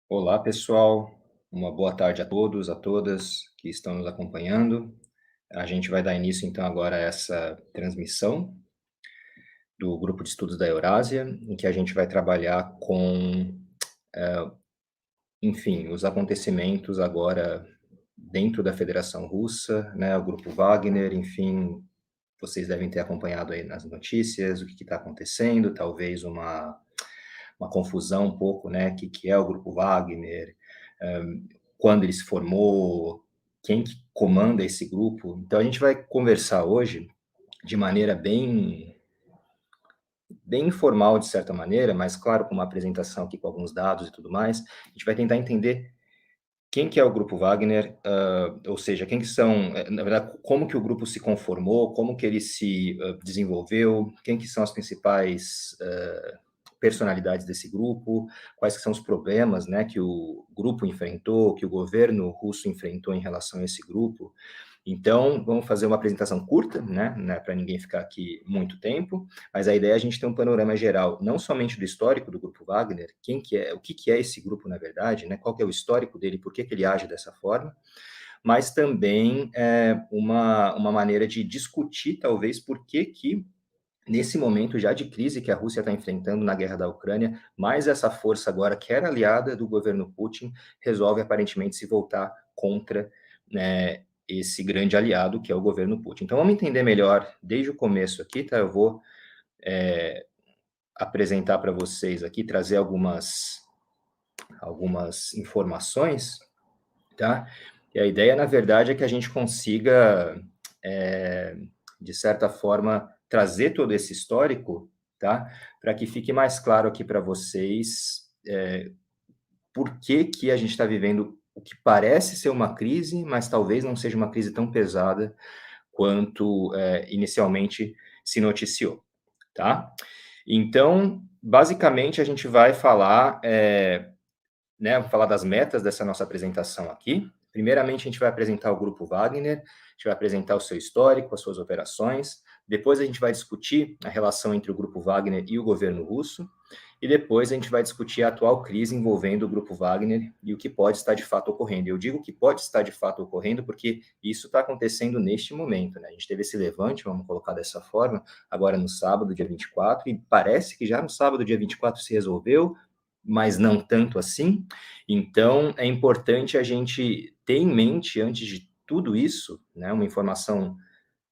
Olá, pessoal. Uma boa tarde a todos, a todas que estão nos acompanhando. A gente vai dar início, então, agora a essa transmissão do Grupo de Estudos da Eurásia, em que a gente vai trabalhar com, enfim, os acontecimentos agora dentro da Federação Russa, né, o Grupo Wagner, enfim, vocês devem ter acompanhado aí nas notícias o que está acontecendo, talvez uma confusão um pouco, né, que é o Grupo Wagner, quando ele se formou, quem que comanda esse grupo. Então a gente vai conversar hoje de maneira bem informal, de certa maneira, mas claro, com uma apresentação aqui com alguns dados e tudo mais, a gente vai tentar entender quem que é o Grupo Wagner, ou seja, quem que são, na verdade, como que o grupo se conformou, como que ele se desenvolveu, quem que são as principais personalidades desse grupo, quais que são os problemas, né, que o grupo enfrentou, que o governo russo enfrentou em relação a esse grupo. Então, vamos fazer uma apresentação curta, né para ninguém ficar aqui muito tempo, mas a ideia é a gente ter um panorama geral, não somente do histórico do Grupo Wagner, quem que é, o que é esse grupo, na verdade, né, qual que é o histórico dele, por que ele age dessa forma, mas também uma maneira de discutir, talvez, por que nesse momento já de crise que a Rússia está enfrentando na guerra da Ucrânia, mais essa força agora que era aliada do governo Putin, resolve aparentemente se voltar contra, né, esse grande aliado que é o governo Putin. Então vamos entender melhor desde o começo aqui, tá? Eu vou apresentar para vocês aqui, trazer algumas informações, tá? E a ideia, na verdade, é que a gente consiga, de certa forma, trazer todo esse histórico, tá? Para que fique mais claro aqui para vocês por que que a gente está vivendo o que parece ser uma crise, mas talvez não seja uma crise tão pesada quanto inicialmente se noticiou, tá? Então, basicamente, a gente vai falar né, vou falar das metas dessa nossa apresentação aqui. Primeiramente, a gente vai apresentar o Grupo Wagner, a gente vai apresentar o seu histórico, as suas operações. Depois, a gente vai discutir a relação entre o Grupo Wagner e o governo russo. E depois, a gente vai discutir a atual crise envolvendo o Grupo Wagner e o que pode estar de fato ocorrendo. Eu digo que pode estar de fato ocorrendo porque isso está acontecendo neste momento, né? A gente teve esse levante, vamos colocar dessa forma, agora no sábado, dia 24, e parece que já no sábado, dia 24, se resolveu, mas não tanto assim. Então, é importante a gente ter em mente, antes de tudo isso, né, uma informação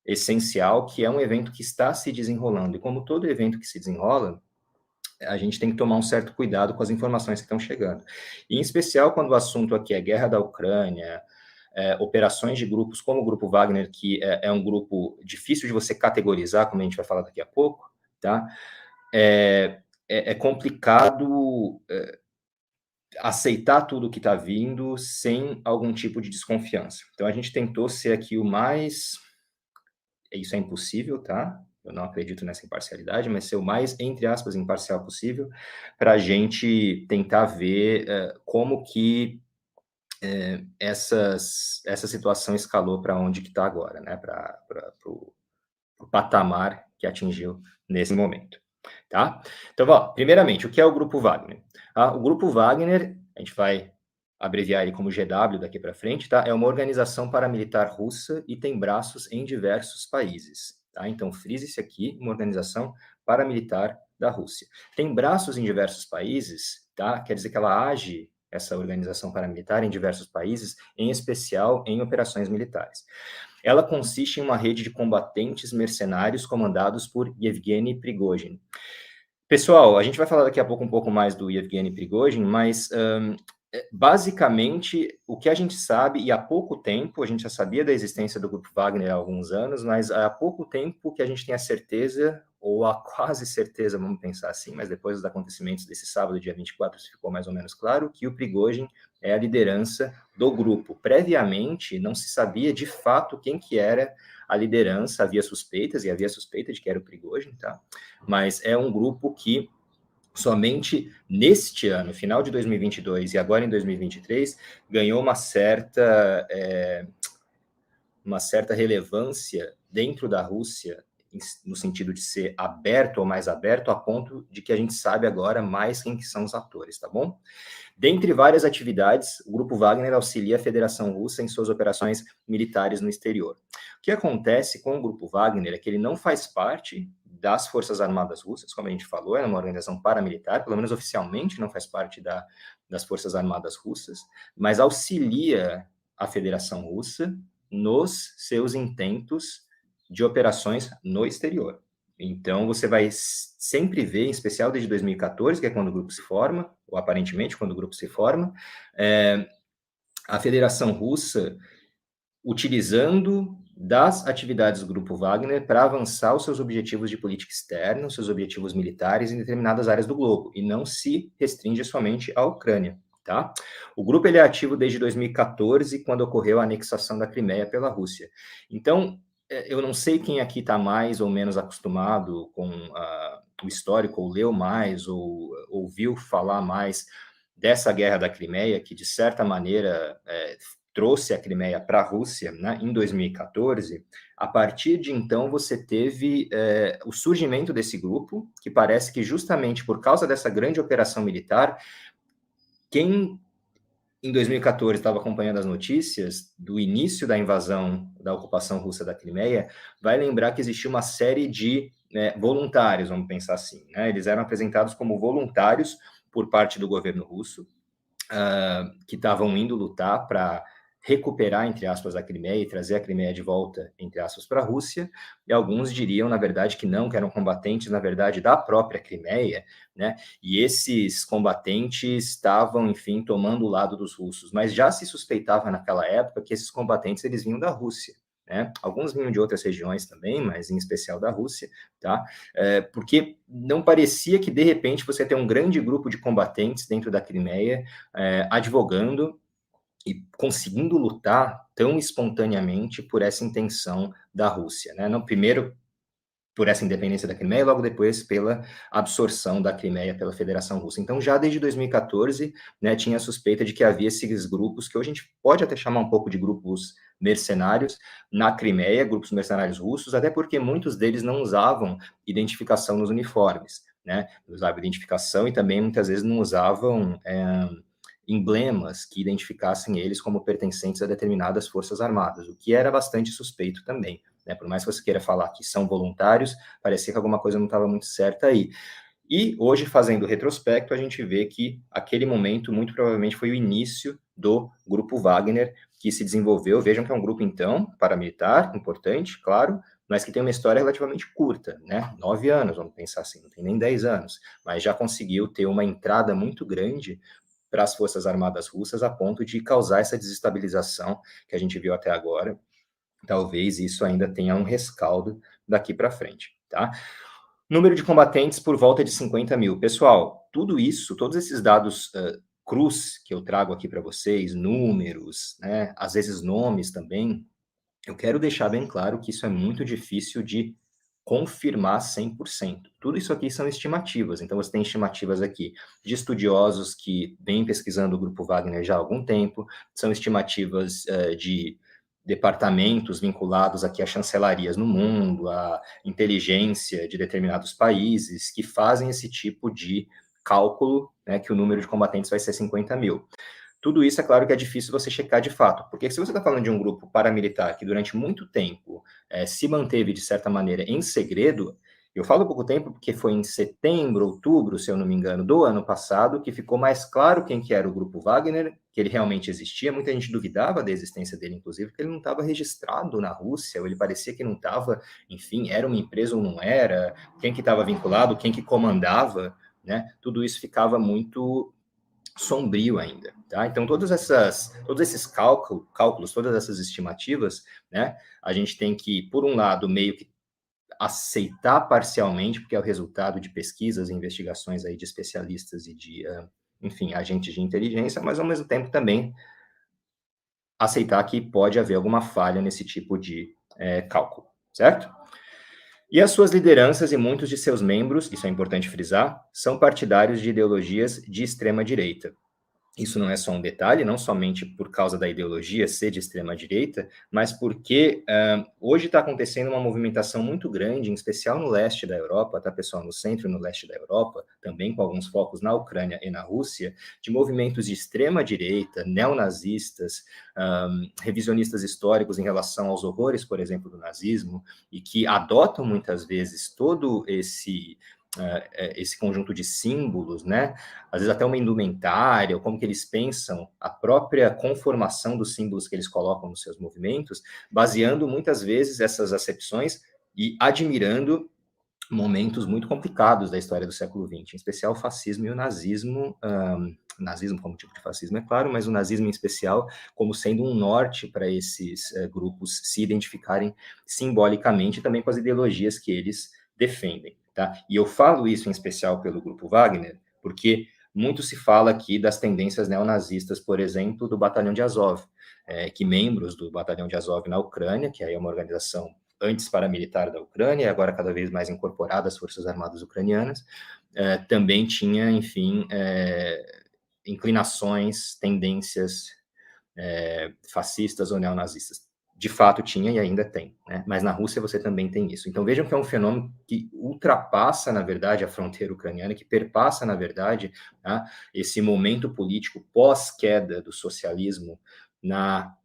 essencial, que é um evento que está se desenrolando. E como todo evento que se desenrola, a gente tem que tomar um certo cuidado com as informações que estão chegando. E, em especial, quando o assunto aqui é guerra da Ucrânia, operações de grupos como o Grupo Wagner, que é um grupo difícil de você categorizar, como a gente vai falar daqui a pouco, tá? É complicado aceitar tudo que está vindo sem algum tipo de desconfiança. Então a gente tentou ser aqui o mais, isso é impossível, tá? Eu não acredito nessa imparcialidade, mas ser o mais, entre aspas, imparcial possível, para a gente tentar ver como que essa situação escalou para onde que está agora, né? Para o patamar que atingiu nesse momento, tá? Então, ó, primeiramente, o que é o Grupo Wagner? O Grupo Wagner, a gente vai abreviar ele como GW daqui para frente, tá? É uma organização paramilitar russa e tem braços em diversos países, tá? Então, frise-se aqui, uma organização paramilitar da Rússia. Tem braços em diversos países, tá? Quer dizer que ela age, essa organização paramilitar, em diversos países, em especial em operações militares. Ela consiste em uma rede de combatentes mercenários comandados por Yevgeny Prigozhin. Pessoal, a gente vai falar daqui a pouco um pouco mais do Yevgeny Prigozhin, mas basicamente o que a gente sabe, e há pouco tempo, a gente já sabia da existência do Grupo Wagner há alguns anos, mas há pouco tempo que a gente tem a certeza, ou a quase certeza, vamos pensar assim, mas depois dos acontecimentos desse sábado, dia 24, isso ficou mais ou menos claro, que o Prigozhin é a liderança do grupo. Previamente, não se sabia de fato quem que era a liderança, havia suspeitas, e havia suspeita de que era o Prigozhin, tá? Mas é um grupo que somente neste ano, final de 2022 e agora em 2023, ganhou uma certa relevância dentro da Rússia no sentido de ser aberto ou mais aberto, a ponto de que a gente sabe agora mais quem que são os atores, tá bom? Dentre várias atividades, o Grupo Wagner auxilia a Federação Russa em suas operações militares no exterior. O que acontece com o Grupo Wagner é que ele não faz parte das Forças Armadas Russas, como a gente falou, é uma organização paramilitar, pelo menos oficialmente não faz parte das Forças Armadas Russas, mas auxilia a Federação Russa nos seus intentos de operações no exterior. Então, você vai sempre ver, em especial desde 2014, que é quando o grupo se forma, ou aparentemente quando o grupo se forma, a Federação Russa utilizando das atividades do Grupo Wagner para avançar os seus objetivos de política externa, os seus objetivos militares em determinadas áreas do globo, e não se restringe somente à Ucrânia. Tá? O grupo ele é ativo desde 2014, quando ocorreu a anexação da Crimeia pela Rússia. Então, eu não sei quem aqui está mais ou menos acostumado com o histórico, ou leu mais, ou ouviu falar mais dessa guerra da Crimeia, que de certa maneira trouxe a Crimeia para a Rússia, né, em 2014. A partir de então, você teve o surgimento desse grupo, que parece que justamente por causa dessa grande operação militar, quem em 2014 estava acompanhando as notícias do início da invasão, da ocupação russa da Crimeia, vai lembrar que existia uma série de voluntários, vamos pensar assim, né? Eles eram apresentados como voluntários por parte do governo russo, que estavam indo lutar para recuperar, entre aspas, a Crimeia e trazer a Crimeia de volta, entre aspas, para a Rússia, e alguns diriam, na verdade, que não, que eram combatentes, na verdade, da própria Crimeia, né, e esses combatentes estavam, enfim, tomando o lado dos russos, mas já se suspeitava naquela época que esses combatentes, eles vinham da Rússia, né? Alguns vinham de outras regiões também, mas em especial da Rússia, tá? Porque não parecia que, de repente, você tem um grande grupo de combatentes dentro da Crimeia, advogando e conseguindo lutar tão espontaneamente por essa intenção da Rússia, né? Não, primeiro por essa independência da Crimeia e logo depois pela absorção da Crimeia pela Federação Russa. Então, já desde 2014, né, tinha a suspeita de que havia esses grupos, que hoje a gente pode até chamar um pouco de grupos mercenários, na Crimeia, grupos mercenários russos, até porque muitos deles não usavam identificação nos uniformes, né? Usavam identificação e também muitas vezes não usavam emblemas que identificassem eles como pertencentes a determinadas forças armadas, o que era bastante suspeito também, né? Por mais que você queira falar que são voluntários, parecia que alguma coisa não estava muito certa aí. E hoje, fazendo o retrospecto, a gente vê que aquele momento, muito provavelmente, foi o início do Grupo Wagner, que se desenvolveu. Vejam que é um grupo, então, paramilitar, importante, claro, mas que tem uma história relativamente curta, né? 9 anos, vamos pensar assim, não tem nem 10 anos, mas já conseguiu ter uma entrada muito grande para as Forças Armadas Russas, a ponto de causar essa desestabilização que a gente viu até agora. Talvez isso ainda tenha um rescaldo daqui para frente, tá? Número de combatentes por volta de 50 mil. Pessoal, tudo isso, todos esses dados crus que eu trago aqui para vocês, números, né, às vezes nomes também, eu quero deixar bem claro que isso é muito difícil de confirmar 100%. Tudo isso aqui são estimativas, então você tem estimativas aqui de estudiosos que vêm pesquisando o Grupo Wagner já há algum tempo, são estimativas de departamentos vinculados aqui a chancelarias no mundo, a inteligência de determinados países, que fazem esse tipo de cálculo, né, que o número de combatentes vai ser 50 mil. Tudo isso é claro que é difícil você checar de fato, porque se você está falando de um grupo paramilitar que durante muito tempo se manteve, de certa maneira, em segredo, eu falo pouco tempo porque foi em setembro, outubro, se eu não me engano, do ano passado, que ficou mais claro quem que era o Grupo Wagner, que ele realmente existia. Muita gente duvidava da existência dele, inclusive, porque ele não estava registrado na Rússia, ou ele parecia que não estava, enfim, era uma empresa ou não era, quem que estava vinculado, quem que comandava, né? Tudo isso ficava muito sombrio ainda, tá? Então, todos esses cálculos, todas essas estimativas, né, a gente tem que, por um lado, meio que aceitar parcialmente, porque é o resultado de pesquisas e investigações aí de especialistas e de, enfim, agentes de inteligência, mas, ao mesmo tempo, também aceitar que pode haver alguma falha nesse tipo de cálculo, certo? E as suas lideranças e muitos de seus membros, isso é importante frisar, são partidários de ideologias de extrema-direita. isso não é só um detalhe, não somente por causa da ideologia ser de extrema-direita, mas porque hoje está acontecendo uma movimentação muito grande, em especial no leste da Europa, tá, pessoal? No centro e no leste da Europa, também com alguns focos na Ucrânia e na Rússia, de movimentos de extrema-direita, neonazistas, revisionistas históricos em relação aos horrores, por exemplo, do nazismo, e que adotam muitas vezes todo esse conjunto de símbolos, né? Às vezes até uma indumentária, ou como que eles pensam a própria conformação dos símbolos que eles colocam nos seus movimentos, baseando muitas vezes essas acepções e admirando momentos muito complicados da história do século XX, em especial o fascismo e o nazismo, nazismo como tipo de fascismo, é claro, mas o nazismo em especial como sendo um norte para esses grupos se identificarem simbolicamente também com as ideologias que eles defendem. Tá? E eu falo isso em especial pelo Grupo Wagner, porque muito se fala aqui das tendências neonazistas, por exemplo, do Batalhão de Azov, que membros do Batalhão de Azov na Ucrânia, que aí é uma organização antes paramilitar da Ucrânia, agora cada vez mais incorporada às Forças Armadas Ucranianas, também tinha, enfim, inclinações, tendências fascistas ou neonazistas. De fato tinha e ainda tem, né? Mas na Rússia você também tem isso. Então vejam que é um fenômeno que ultrapassa, na verdade, a fronteira ucraniana, que perpassa, na verdade, tá? Esse momento político pós-queda do socialismo na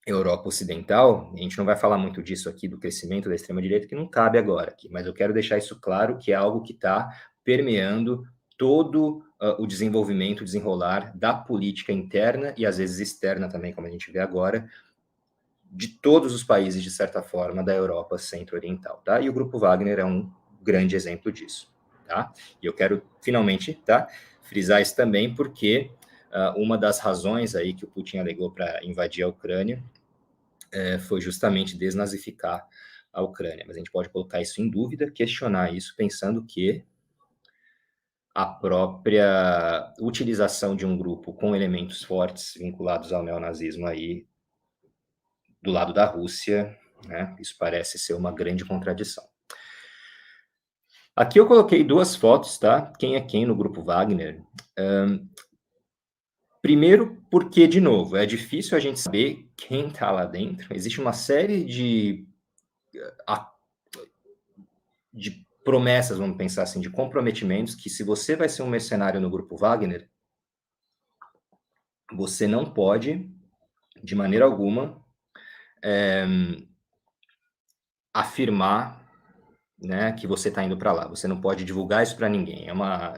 Europa Ocidental. A gente não vai falar muito disso aqui, do crescimento da extrema-direita, que não cabe agora aqui, mas eu quero deixar isso claro, que é algo que está permeando todo o desenvolvimento, desenrolar da política interna e às vezes externa também, como a gente vê agora, de todos os países, de certa forma, da Europa centro-oriental, tá? E o Grupo Wagner é um grande exemplo disso, tá? E eu quero, finalmente, tá, frisar isso também, porque uma das razões aí que o Putin alegou para invadir a Ucrânia foi justamente desnazificar a Ucrânia. Mas a gente pode colocar isso em dúvida, questionar isso, pensando que a própria utilização de um grupo com elementos fortes vinculados ao neonazismo aí, do lado da Rússia, né, isso parece ser uma grande contradição. Aqui eu coloquei duas fotos, tá? Quem é quem no Grupo Wagner. Primeiro, porque, de novo, é difícil a gente saber quem está lá dentro. Existe uma série de promessas, vamos pensar assim, de comprometimentos, que se você vai ser um mercenário no Grupo Wagner, você não pode, de maneira alguma, afirmar, né, que você está indo para lá. Você não pode divulgar isso para ninguém.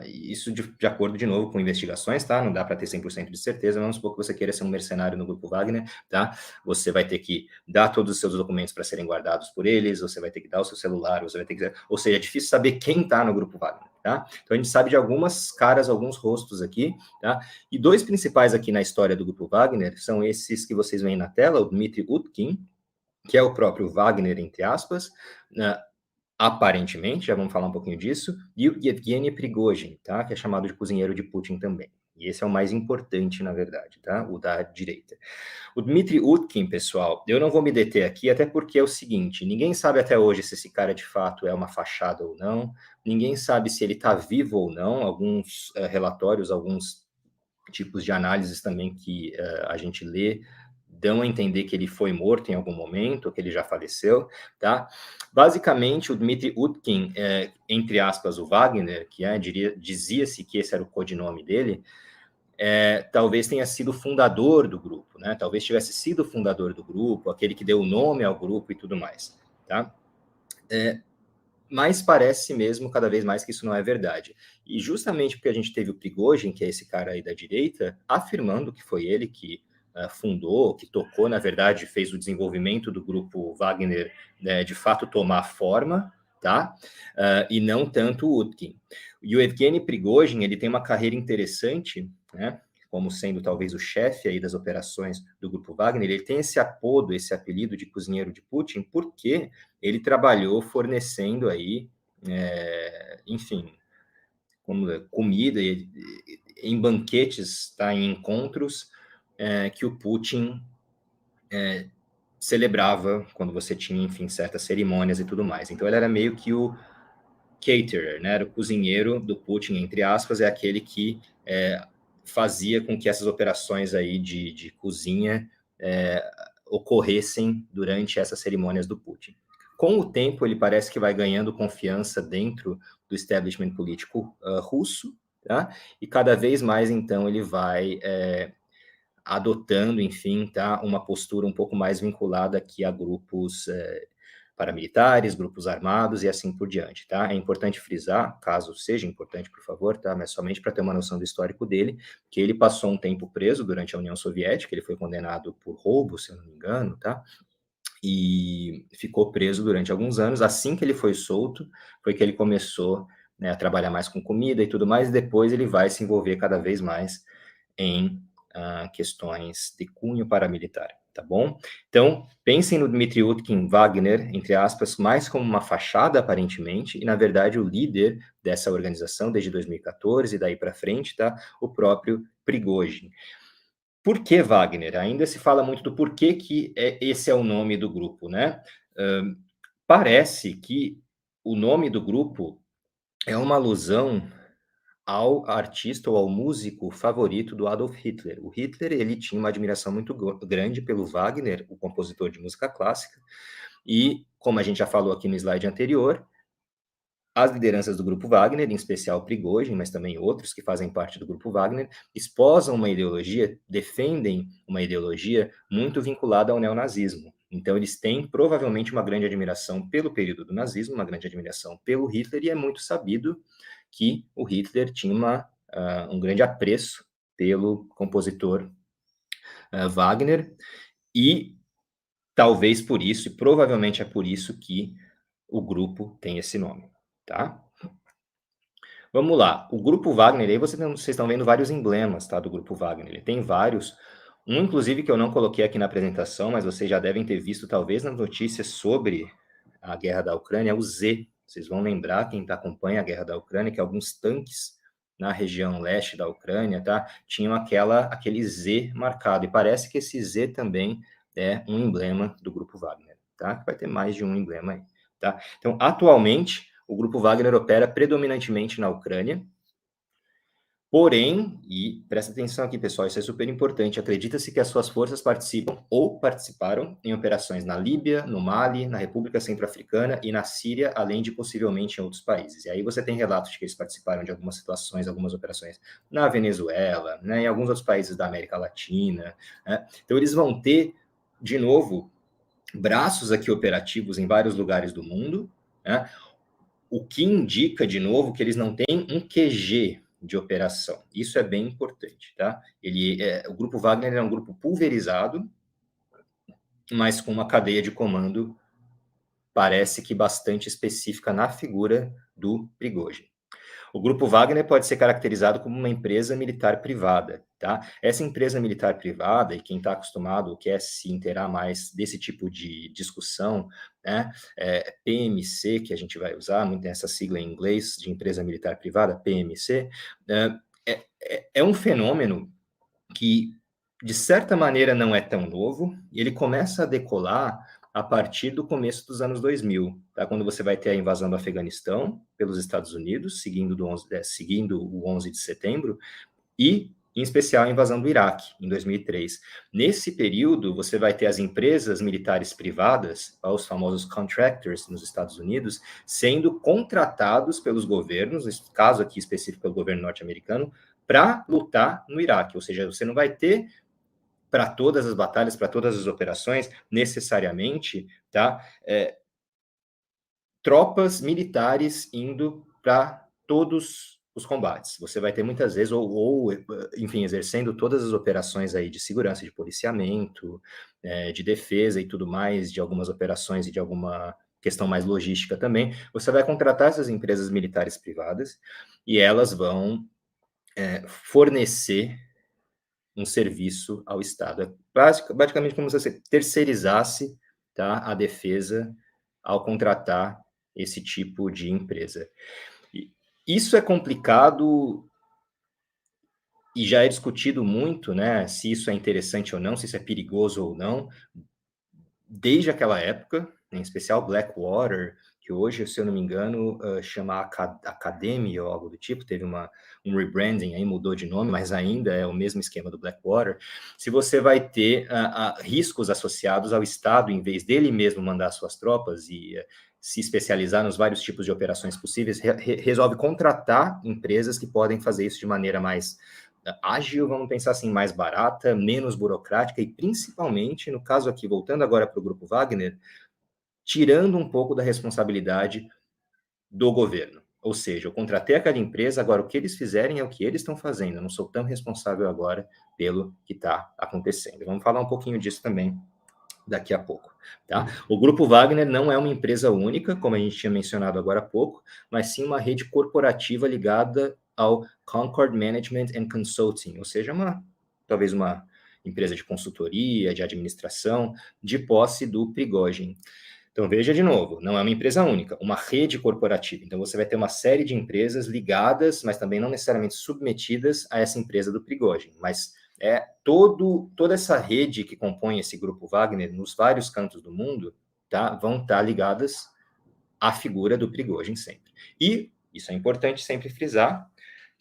Isso de acordo, de novo, com investigações, tá? Não dá para ter 100% de certeza. Vamos supor que você queira ser um mercenário no Grupo Wagner, tá? Você vai ter que dar todos os seus documentos para serem guardados por eles, você vai ter que dar o seu celular, você vai ter que... Ou seja, é difícil saber quem está no Grupo Wagner, tá? Então a gente sabe de algumas caras, alguns rostos aqui, tá? E dois principais aqui na história do Grupo Wagner são esses que vocês veem na tela, o Dmitry Utkin, que é o próprio Wagner, entre aspas, né, aparentemente, já vamos falar um pouquinho disso, e o Yevgeny Prigozhin, tá? Que é chamado de cozinheiro de Putin também. E esse é o mais importante, na verdade, tá? O da direita. O Dmitry Utkin, pessoal, eu não vou me deter aqui, até porque é o seguinte, ninguém sabe até hoje se esse cara de fato é uma fachada ou não, ninguém sabe se ele está vivo ou não, alguns relatórios, alguns tipos de análises também que a gente lê dão a entender que ele foi morto em algum momento, que ele já faleceu, tá? Basicamente, o Dmitry Utkin, entre aspas, o Wagner, que dizia-se que esse era o codinome dele, talvez tenha sido o fundador do grupo, né? Talvez tivesse sido o fundador do grupo, aquele que deu o nome ao grupo e tudo mais, tá? Mas parece mesmo cada vez mais que isso não é verdade. E justamente porque a gente teve o Prigozhin, que é esse cara aí da direita, afirmando que foi ele que fundou, que tocou, na verdade, fez o desenvolvimento do grupo Wagner, né, de fato tomar forma, tá? E não tanto o Utkin. E o Evgeny Prigozhin, ele tem uma carreira interessante, né? Como sendo talvez o chefe aí das operações do grupo Wagner, ele tem esse apodo, esse apelido de cozinheiro de Putin, porque ele trabalhou fornecendo aí, enfim, comida em banquetes, tá, em encontros que o Putin celebrava quando você tinha, enfim, certas cerimônias e tudo mais. Então ele era meio que o caterer, né, era o cozinheiro do Putin, entre aspas, é aquele que fazia com que essas operações aí de cozinha ocorressem durante essas cerimônias do Putin. Com o tempo, ele parece que vai ganhando confiança dentro do establishment político russo, tá? E cada vez mais, então, ele vai adotando, enfim, tá, uma postura um pouco mais vinculada aqui a grupos paramilitares, grupos armados e assim por diante, tá? É importante frisar, caso seja importante, por favor, tá? Mas somente para ter uma noção do histórico dele, que ele passou um tempo preso durante a União Soviética, ele foi condenado por roubo, se eu não me engano, tá? E ficou preso durante alguns anos. Assim que ele foi solto, foi que ele começou, né, a trabalhar mais com comida e tudo mais, e depois ele vai se envolver cada vez mais em questões de cunho paramilitar, tá bom? Então, pensem no Dmitry Utkin Wagner, entre aspas, mais como uma fachada, aparentemente, e, na verdade, o líder dessa organização desde 2014 e daí para frente, tá? O próprio Prigozhin. Por que Wagner? Ainda se fala muito do porquê que esse é o nome do grupo, né? Parece que o nome do grupo é uma alusão ao artista ou ao músico favorito do Adolf Hitler. O Hitler, ele tinha uma admiração muito grande pelo Wagner, o compositor de música clássica, e, como a gente já falou aqui no slide anterior, as lideranças do grupo Wagner, em especial Prigozhin, mas também outros que fazem parte do grupo Wagner, esposam uma ideologia, defendem uma ideologia muito vinculada ao neonazismo. Então, eles têm provavelmente uma grande admiração pelo período do nazismo, uma grande admiração pelo Hitler, e é muito sabido que o Hitler tinha um grande apreço pelo compositor Wagner, e talvez por isso, e provavelmente é por isso que o grupo tem esse nome, tá? Vamos lá, o grupo Wagner, aí vocês estão vendo vários emblemas, tá, do grupo Wagner, ele tem vários, um inclusive que eu não coloquei aqui na apresentação, mas vocês já devem ter visto talvez nas notícias sobre a guerra da Ucrânia, é o Z. Vocês vão lembrar, quem acompanha a guerra da Ucrânia, que alguns tanques na região leste da Ucrânia, tá, tinham aquele Z marcado, e parece que esse Z também é um emblema do grupo Wagner, tá? Vai ter mais de um emblema aí, tá? Então, atualmente, o grupo Wagner opera predominantemente na Ucrânia, porém, e presta atenção aqui, pessoal, isso é super importante, acredita-se que as suas forças participam ou participaram em operações na Líbia, no Mali, na República Centro-Africana e na Síria, além de possivelmente em outros países. E aí você tem relatos de que eles participaram de algumas situações, algumas operações na Venezuela, né, em alguns outros países da América Latina, né? Então eles vão ter, de novo, braços aqui operativos em vários lugares do mundo, né? O que indica, de novo, que eles não têm um QG de operação. Isso é bem importante, tá? O grupo Wagner é um grupo pulverizado, mas com uma cadeia de comando, parece que bastante específica na figura do Prigozhin. O grupo Wagner pode ser caracterizado como uma empresa militar privada, tá? Essa empresa militar privada, e quem está acostumado, quer se inteirar mais desse tipo de discussão, né? PMC, que a gente vai usar, muito essa sigla em inglês de empresa militar privada, PMC, é um fenômeno que, de certa maneira, não é tão novo, e ele começa a decolar a partir do começo dos anos 2000, tá? Quando você vai ter a invasão do Afeganistão pelos Estados Unidos, seguindo o 11 de setembro, e, em especial, a invasão do Iraque, em 2003. Nesse período, você vai ter as empresas militares privadas, os famosos contractors nos Estados Unidos, sendo contratados pelos governos, nesse caso aqui específico pelo governo norte-americano, para lutar no Iraque. Ou seja, você não vai ter para todas as batalhas, para todas as operações, necessariamente, tá? Tropas militares indo para todos os combates. Você vai ter muitas vezes, enfim, exercendo todas as operações aí de segurança, de policiamento, de defesa e tudo mais, de algumas operações e de alguma questão mais logística também. Você vai contratar essas empresas militares privadas e elas vão fornecer um serviço ao Estado. É basicamente como se você terceirizasse, tá, a defesa ao contratar esse tipo de empresa. Isso é complicado e já é discutido muito, né, se isso é interessante ou não, se isso é perigoso ou não, desde aquela época, em especial Blackwater, que hoje, se eu não me engano, chama Academy ou algo do tipo, teve um rebranding aí, mudou de nome, mas ainda é o mesmo esquema do Blackwater. Se você vai ter riscos associados ao Estado, em vez dele mesmo mandar suas tropas e se especializar nos vários tipos de operações possíveis, resolve contratar empresas que podem fazer isso de maneira mais ágil, vamos pensar assim, mais barata, menos burocrática e principalmente, no caso aqui, voltando agora para o Grupo Wagner, tirando um pouco da responsabilidade do governo. Ou seja, eu contratei aquela empresa, agora o que eles fizerem é o que eles estão fazendo, eu não sou tão responsável agora pelo que está acontecendo. Vamos falar um pouquinho disso também daqui a pouco, tá? O Grupo Wagner não é uma empresa única, como a gente tinha mencionado agora há pouco, mas sim uma rede corporativa ligada ao Concord Management and Consulting, ou seja, talvez uma empresa de consultoria, de administração, de posse do Prigozhin. Então, veja de novo, não é uma empresa única, uma rede corporativa. Então, você vai ter uma série de empresas ligadas, mas também não necessariamente submetidas a essa empresa do Prigozhin. Mas toda essa rede que compõe esse grupo Wagner, nos vários cantos do mundo, tá, vão estar ligadas à figura do Prigozhin sempre. E, isso é importante sempre frisar,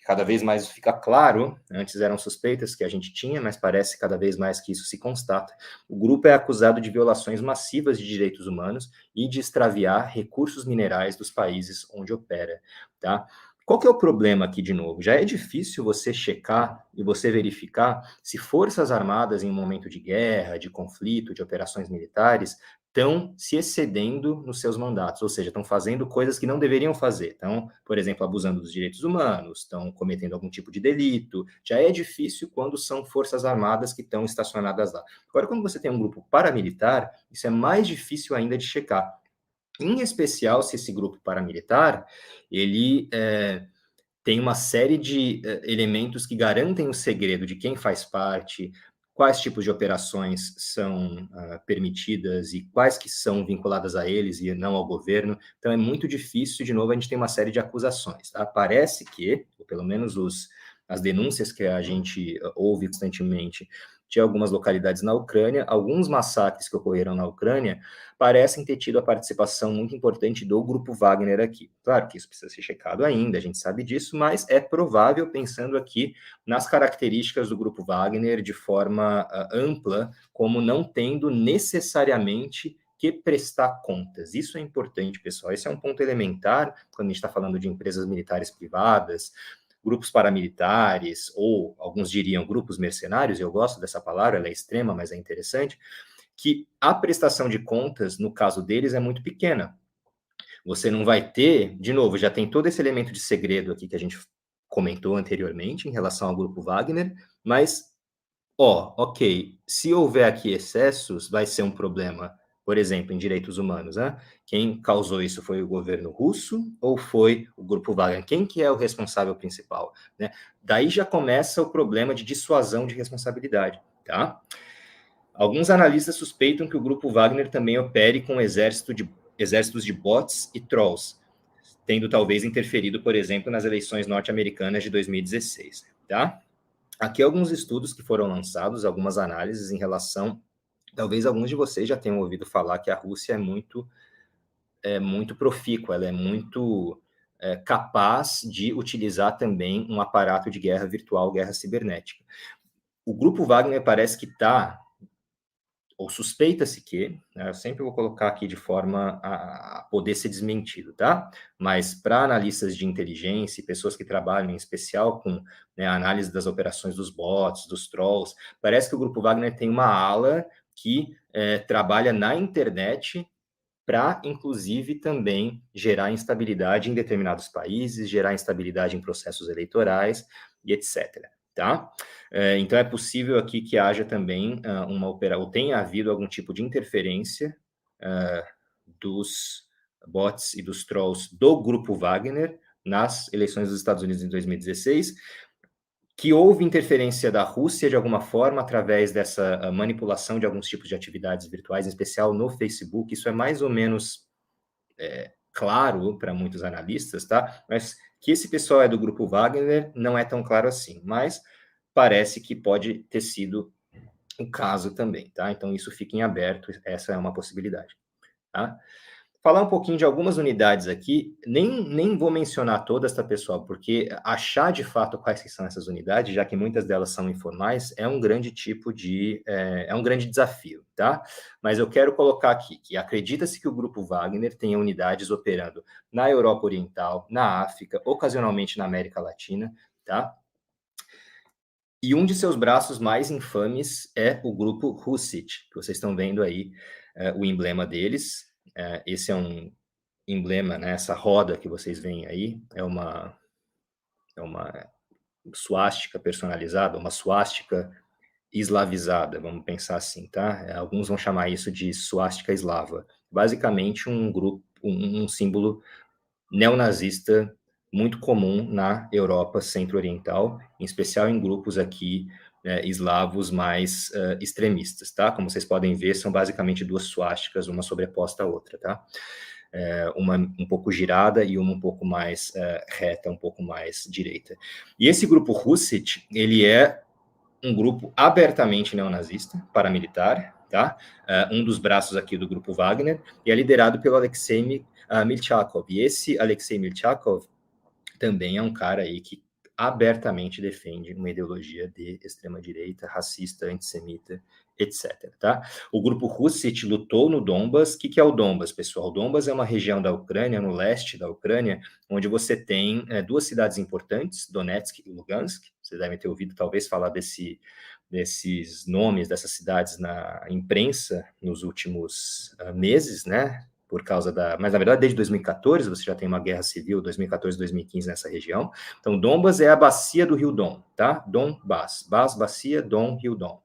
cada vez mais fica claro, antes eram suspeitas que a gente tinha, mas parece cada vez mais que isso se constata. O grupo é acusado de violações massivas de direitos humanos e de extraviar recursos minerais dos países onde opera, tá? Qual que é o problema aqui, de novo? Já é difícil você checar e você verificar se forças armadas em um momento de guerra, de conflito, de operações militares, estão se excedendo nos seus mandatos, ou seja, estão fazendo coisas que não deveriam fazer. Estão, por exemplo, abusando dos direitos humanos, estão cometendo algum tipo de delito. Já é difícil quando são forças armadas que estão estacionadas lá. Agora, quando você tem um grupo paramilitar, isso é mais difícil ainda de checar. Em especial se esse grupo paramilitar, ele tem uma série de elementos que garantem o segredo de quem faz parte, quais tipos de operações são permitidas e quais que são vinculadas a eles e não ao governo. Então é muito difícil, de novo, a gente tem uma série de acusações. Tá? Parece que, ou pelo menos as denúncias que a gente ouve constantemente de algumas localidades na Ucrânia, alguns massacres que ocorreram na Ucrânia, parecem ter tido a participação muito importante do Grupo Wagner aqui. Claro que isso precisa ser checado ainda, a gente sabe disso, mas é provável, pensando aqui nas características do Grupo Wagner de forma ampla, como não tendo necessariamente que prestar contas. Isso é importante, pessoal. Esse é um ponto elementar quando a gente está falando de empresas militares privadas, grupos paramilitares, ou alguns diriam grupos mercenários, eu gosto dessa palavra, ela é extrema, mas é interessante, que a prestação de contas, no caso deles, é muito pequena. Você não vai ter, de novo, já tem todo esse elemento de segredo aqui que a gente comentou anteriormente em relação ao grupo Wagner, mas, ok, se houver aqui excessos, vai ser um problema, por exemplo, em direitos humanos, né? Quem causou isso foi o governo russo ou foi o grupo Wagner? Quem que é o responsável principal, né? Daí já começa o problema de dissuasão de responsabilidade, tá? Alguns analistas suspeitam que o grupo Wagner também opere com exércitos de bots e trolls, tendo talvez interferido, por exemplo, nas eleições norte-americanas de 2016. Tá? Aqui alguns estudos que foram lançados, algumas análises em relação. Talvez alguns de vocês já tenham ouvido falar que a Rússia é muito profícua, ela é muito capaz de utilizar também um aparato de guerra virtual, guerra cibernética. O grupo Wagner parece que está ou suspeita-se que, né, eu sempre vou colocar aqui de forma a poder ser desmentido, tá? Mas para analistas de inteligência e pessoas que trabalham em especial com, né, a análise das operações dos bots, dos trolls, parece que o Grupo Wagner tem uma ala que trabalha na internet para, inclusive, também gerar instabilidade em determinados países, gerar instabilidade em processos eleitorais e etc. Tá? Então, é possível aqui que haja também ou tenha havido algum tipo de interferência dos bots e dos trolls do Grupo Wagner nas eleições dos Estados Unidos em 2016, que houve interferência da Rússia de alguma forma através dessa manipulação de alguns tipos de atividades virtuais, em especial no Facebook. Isso é mais ou menos claro para muitos analistas, tá? Mas que esse pessoal é do Grupo Wagner não é tão claro assim, mas parece que pode ter sido o caso também, tá? Então isso fica em aberto, essa é uma possibilidade, tá? falar um pouquinho de algumas unidades aqui, nem vou mencionar todas, tá, pessoal? Porque achar de fato quais que são essas unidades, já que muitas delas são informais, é um grande tipo de, é um grande desafio, tá? Mas eu quero colocar aqui que acredita-se que o Grupo Wagner tenha unidades operando na Europa Oriental, na África, ocasionalmente na América Latina, tá? E um de seus braços mais infames é o Grupo Hussit, que vocês estão vendo aí, o emblema deles. Esse é um emblema, né, essa roda que vocês veem aí, é uma suástica personalizada, uma suástica eslavizada, vamos pensar assim, tá? Alguns vão chamar isso de suástica eslava. Basicamente um grupo, um símbolo neonazista muito comum na Europa centro-oriental, em especial em grupos aqui eslavos mais extremistas, tá? Como vocês podem ver, são basicamente duas suásticas, uma sobreposta à outra, tá? Uma um pouco girada e uma um pouco mais reta, um pouco mais direita. E esse grupo Hussit, ele é um grupo abertamente neonazista, paramilitar, tá? Um dos braços aqui do grupo Wagner, e é liderado pelo Alexei Milchakov. E esse Alexei Milchakov também é um cara aí que abertamente defende uma ideologia de extrema-direita, racista, antissemita, etc. Tá? O grupo Hussit lutou no Donbas. O que é o Donbas, pessoal? O Donbas é uma região da Ucrânia, no leste da Ucrânia, onde você tem duas cidades importantes, Donetsk e Lugansk. Vocês devem ter ouvido, talvez, falar desses nomes dessas cidades na imprensa nos últimos meses, né? Por causa da... Mas, na verdade, desde 2014, você já tem uma guerra civil, 2014, 2015, nessa região. Então, Donbas é a bacia do rio Don, tá? Donbas, bacia, Don, rio Don.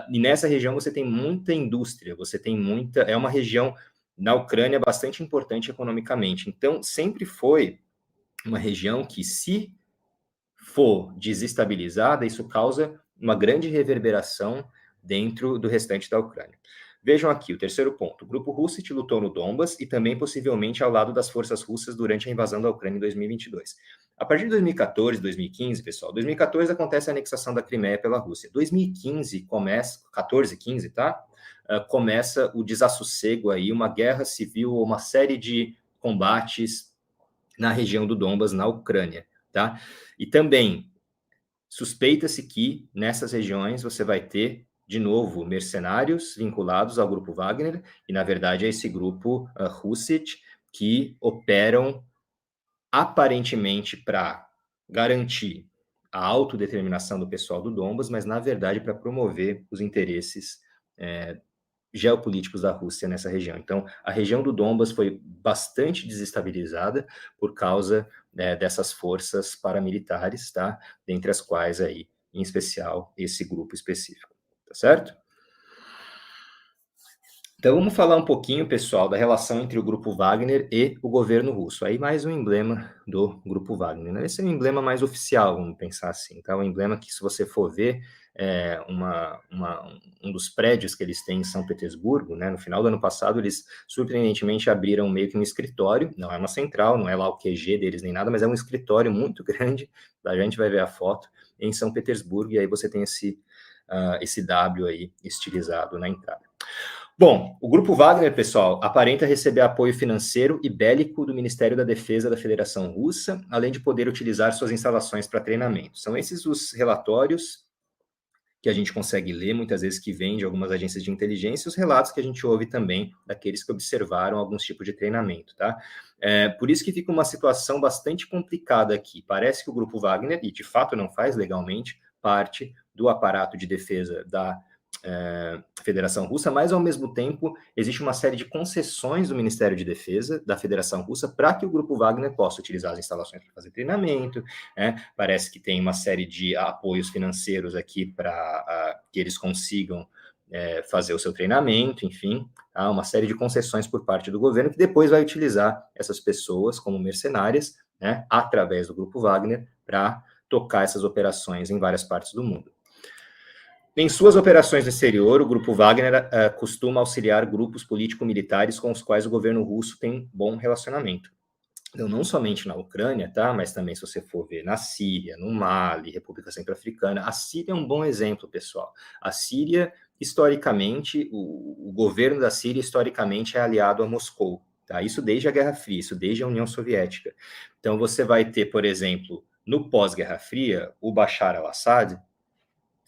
E nessa região você tem muita indústria, você tem muita... É uma região, na Ucrânia, bastante importante economicamente. Então, sempre foi uma região que, se for desestabilizada, isso causa uma grande reverberação dentro do restante da Ucrânia. Vejam aqui o terceiro ponto. O grupo Hussit lutou no Donbas e também possivelmente ao lado das forças russas durante a invasão da Ucrânia em 2022. A partir de 2014, 2015, pessoal, 2014 acontece a anexação da Crimeia pela Rússia. 2015 começa, 14, 15, tá? Começa o desassossego aí, uma guerra civil, uma série de combates na região do Donbas, na Ucrânia, tá? E também suspeita-se que nessas regiões você vai ter, de novo, mercenários vinculados ao grupo Wagner, e na verdade é esse grupo Hussit, que operam aparentemente para garantir a autodeterminação do pessoal do Donbas, mas na verdade para promover os interesses geopolíticos da Rússia nessa região. Então, a região do Donbas foi bastante desestabilizada por causa dessas forças paramilitares, tá? Dentre as quais aí, em especial, esse grupo específico, tá certo? Então, vamos falar um pouquinho, pessoal, da relação entre o Grupo Wagner e o governo russo. Aí, mais um emblema do Grupo Wagner, né? Esse é um emblema mais oficial, vamos pensar assim, tá? Um emblema que, se você for ver, um dos prédios que eles têm em São Petersburgo, né? No final do ano passado, eles, surpreendentemente, abriram meio que um escritório, não é uma central, não é lá o QG deles nem nada, mas é um escritório muito grande, a gente vai ver a foto, em São Petersburgo, e aí você tem esse W aí estilizado na entrada. Bom, o Grupo Wagner, pessoal, aparenta receber apoio financeiro e bélico do Ministério da Defesa da Federação Russa, além de poder utilizar suas instalações para treinamento. São esses os relatórios que a gente consegue ler, muitas vezes que vêm de algumas agências de inteligência, e os relatos que a gente ouve também daqueles que observaram alguns tipos de treinamento, tá? Por isso que fica uma situação bastante complicada aqui. Parece que o Grupo Wagner, e de fato não faz legalmente, parte do aparato de defesa da Federação Russa, mas ao mesmo tempo existe uma série de concessões do Ministério de Defesa da Federação Russa para que o Grupo Wagner possa utilizar as instalações para fazer treinamento, né? Parece que tem uma série de apoios financeiros aqui para que eles consigam fazer o seu treinamento, enfim, há uma série de concessões por parte do governo que depois vai utilizar essas pessoas como mercenárias, né, através do Grupo Wagner, para tocar essas operações em várias partes do mundo. Em suas operações no exterior, o Grupo Wagner costuma auxiliar grupos político-militares com os quais o governo russo tem bom relacionamento. Então, não somente na Ucrânia, tá? Mas também, se você for ver, na Síria, no Mali, República Centro-Africana. A Síria é um bom exemplo, pessoal. A Síria, historicamente, o governo da Síria, historicamente, é aliado a Moscou, tá? Isso desde a Guerra Fria, isso desde a União Soviética. Então você vai ter, por exemplo, no pós-Guerra Fria, o Bashar al-Assad,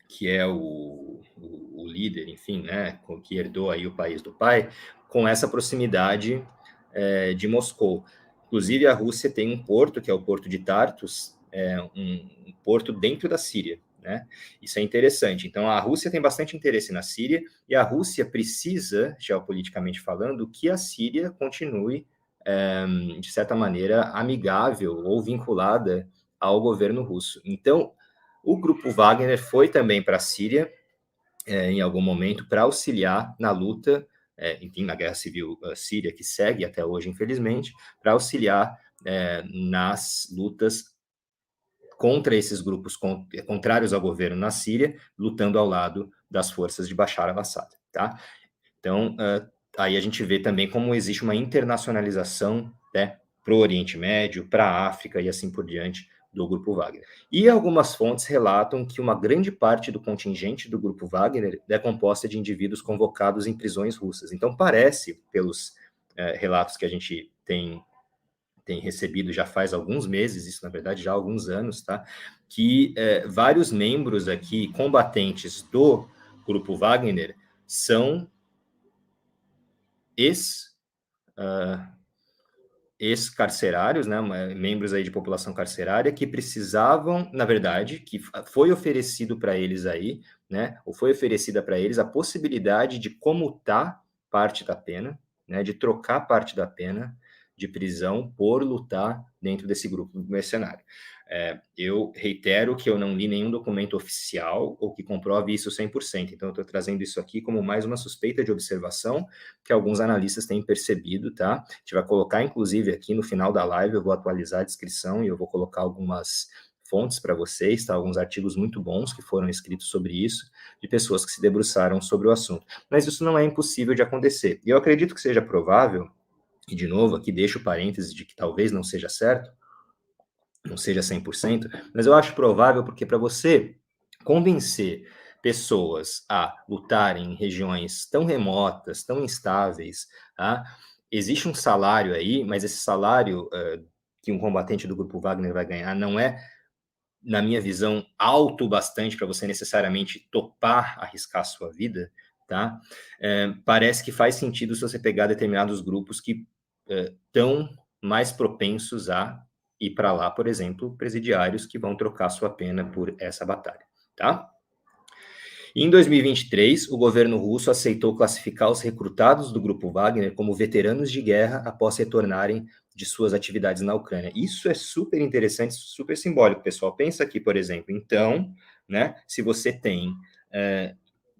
que é o líder, enfim, né, que herdou aí o país do pai, com essa proximidade de Moscou. Inclusive, a Rússia tem um porto, que é o porto de Tartus, um porto dentro da Síria, né? Isso é interessante. Então, a Rússia tem bastante interesse na Síria, e a Rússia precisa, geopoliticamente falando, que a Síria continue, de certa maneira, amigável ou vinculada ao governo russo. Então, o grupo Wagner foi também para a Síria, em algum momento, para auxiliar na luta, enfim, na guerra civil síria, que segue até hoje, infelizmente, para auxiliar nas lutas contra esses grupos contrários ao governo na Síria, lutando ao lado das forças de Bashar al-Assad, tá? Então, aí a gente vê também como existe uma internacionalização, né, para o Oriente Médio, para a África e assim por diante, do Grupo Wagner. E algumas fontes relatam que uma grande parte do contingente do Grupo Wagner é composta de indivíduos convocados em prisões russas. Então, parece, pelos relatos que a gente tem recebido já faz alguns meses, isso na verdade já há alguns anos, tá? Que vários membros aqui, combatentes do Grupo Wagner, são ex, ex-carcerários, né, membros aí de população carcerária que precisavam, na verdade, que foi oferecido para eles aí, né, ou foi oferecida para eles a possibilidade de comutar parte da pena, né, de trocar parte da pena de prisão por lutar dentro desse grupo mercenário. Eu reitero que eu não li nenhum documento oficial ou que comprove isso 100%, então eu estou trazendo isso aqui como mais uma suspeita de observação que alguns analistas têm percebido, tá? A gente vai colocar, inclusive, aqui no final da live, eu vou atualizar a descrição e eu vou colocar algumas fontes para vocês, tá? Alguns artigos muito bons que foram escritos sobre isso, de pessoas que se debruçaram sobre o assunto. Mas isso não é impossível de acontecer. E eu acredito que seja provável, e de novo, aqui deixo o parêntese de que talvez não seja certo, não seja 100%, mas eu acho provável porque para você convencer pessoas a lutarem em regiões tão remotas, tão instáveis, tá? Existe um salário aí, mas esse salário que um combatente do Grupo Wagner vai ganhar não é, na minha visão, alto bastante para você necessariamente topar arriscar a sua vida, tá? Parece que faz sentido se você pegar determinados grupos que estão mais propensos a ir para lá, por exemplo, presidiários que vão trocar sua pena por essa batalha, tá? Em 2023, o governo russo aceitou classificar os recrutados do Grupo Wagner como veteranos de guerra após retornarem de suas atividades na Ucrânia. Isso é super interessante, super simbólico, pessoal. Pensa aqui, por exemplo, então, né, se você tem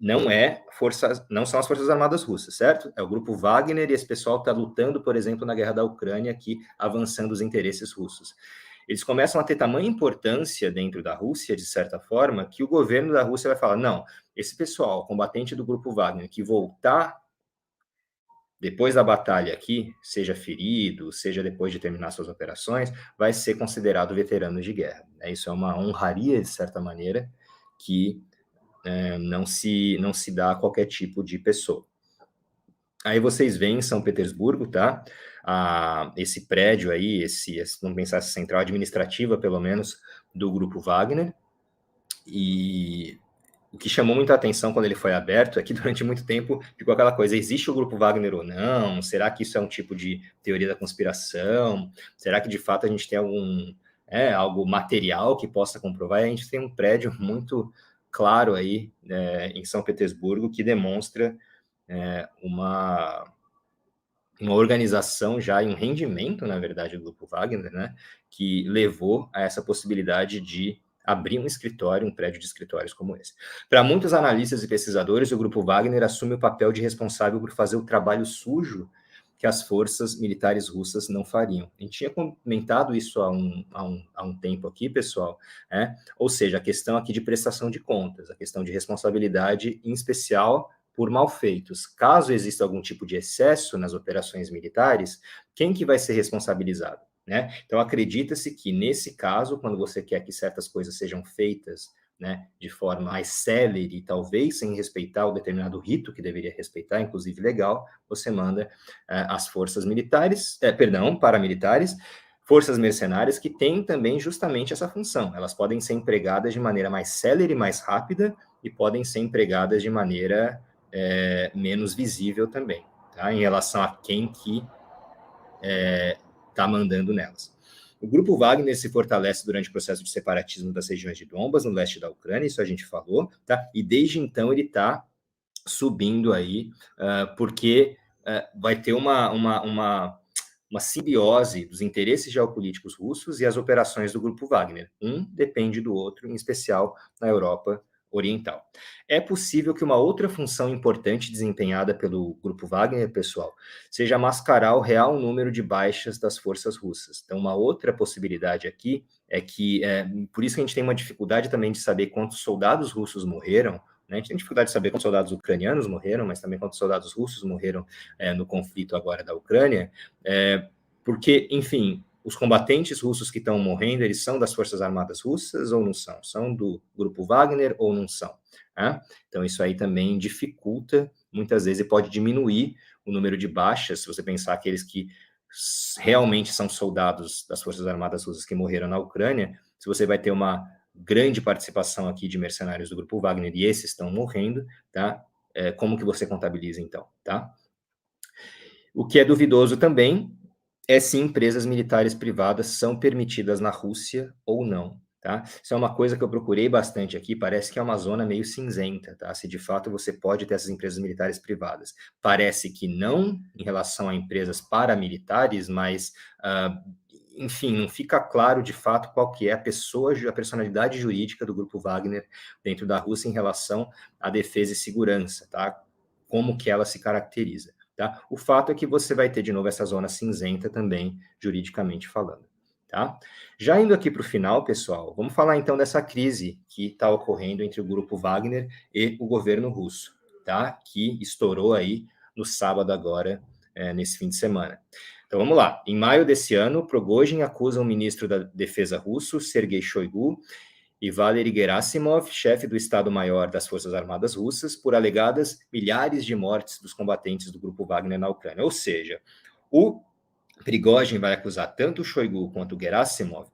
não são as Forças Armadas Russas, certo? É o Grupo Wagner e esse pessoal está lutando, por exemplo, na guerra da Ucrânia, aqui avançando os interesses russos. Eles começam a ter tamanha importância dentro da Rússia, de certa forma, que o governo da Rússia vai falar, não, esse pessoal, combatente do Grupo Wagner, que voltar depois da batalha aqui, seja ferido, seja depois de terminar suas operações, vai ser considerado veterano de guerra. Isso é uma honraria, de certa maneira, que não se dá a qualquer tipo de pessoa. Aí vocês veem em São Petersburgo, tá? Esse prédio aí, vamos pensar, essa central administrativa, pelo menos, do Grupo Wagner. E o que chamou muita atenção quando ele foi aberto é que durante muito tempo ficou aquela coisa, existe o Grupo Wagner ou não? Será que isso é um tipo de teoria da conspiração? Será que de fato a gente tem algo material que possa comprovar? E a gente tem um prédio muito claro aí em São Petersburgo que demonstra uma organização já e um rendimento, na verdade, do Grupo Wagner, né, que levou a essa possibilidade de abrir um escritório, um prédio de escritórios como esse. Para muitos analistas e pesquisadores, o Grupo Wagner assume o papel de responsável por fazer o trabalho sujo que as forças militares russas não fariam. A gente tinha comentado isso há um tempo aqui, pessoal, ou seja, a questão aqui de prestação de contas, a questão de responsabilidade, em especial por malfeitos. Caso exista algum tipo de excesso nas operações militares, quem que vai ser responsabilizado? Né? Então, acredita-se que, nesse caso, quando você quer que certas coisas sejam feitas né, de forma mais célere, talvez sem respeitar o determinado rito que deveria respeitar, inclusive legal, você manda as forças militares, paramilitares, forças mercenárias que têm também justamente essa função. Elas podem ser empregadas de maneira mais célere, mais rápida, e podem ser empregadas de maneira menos visível também, tá? Em relação a quem que está mandando nelas. O grupo Wagner se fortalece durante o processo de separatismo das regiões de Donbas, no leste da Ucrânia, isso a gente falou, tá? E desde então ele está subindo aí, porque vai ter uma simbiose dos interesses geopolíticos russos e as operações do grupo Wagner. Um depende do outro, em especial na Europa Oriental. É possível que uma outra função importante desempenhada pelo grupo Wagner, pessoal, seja mascarar o real número de baixas das forças russas. Então, uma outra possibilidade aqui é que, por isso que a gente tem uma dificuldade também de saber quantos soldados russos morreram, né? A gente tem dificuldade de saber quantos soldados ucranianos morreram, mas também quantos soldados russos morreram no conflito agora da Ucrânia, porque, enfim, os combatentes russos que estão morrendo, eles são das Forças Armadas Russas ou não são? São do grupo Wagner ou não são? Né? Então, isso aí também dificulta, muitas vezes, e pode diminuir o número de baixas, se você pensar aqueles que realmente são soldados das Forças Armadas Russas que morreram na Ucrânia, se você vai ter uma grande participação aqui de mercenários do grupo Wagner e esses estão morrendo, tá? Como que você contabiliza, então, tá? O que é duvidoso também é se empresas militares privadas são permitidas na Rússia ou não, tá? Isso é uma coisa que eu procurei bastante aqui, parece que é uma zona meio cinzenta, tá? Se de fato você pode ter essas empresas militares privadas. Parece que não em relação a empresas paramilitares, mas, enfim, não fica claro de fato qual que é a personalidade jurídica do grupo Wagner dentro da Rússia em relação à defesa e segurança, tá? Como que ela se caracteriza. Tá? O fato é que você vai ter de novo essa zona cinzenta também, juridicamente falando. Tá? Já indo aqui para o final, pessoal, vamos falar então dessa crise que está ocorrendo entre o grupo Wagner e o governo russo, tá? Que estourou aí no sábado agora, nesse fim de semana. Então vamos lá. Em maio desse ano, Prigozhin acusa o ministro da Defesa russo, Sergei Shoigu, e Valery Gerasimov, chefe do Estado-Maior das Forças Armadas Russas, por alegadas milhares de mortes dos combatentes do grupo Wagner na Ucrânia. Ou seja, o Prigozhin vai acusar tanto o Shoigu quanto o Gerasimov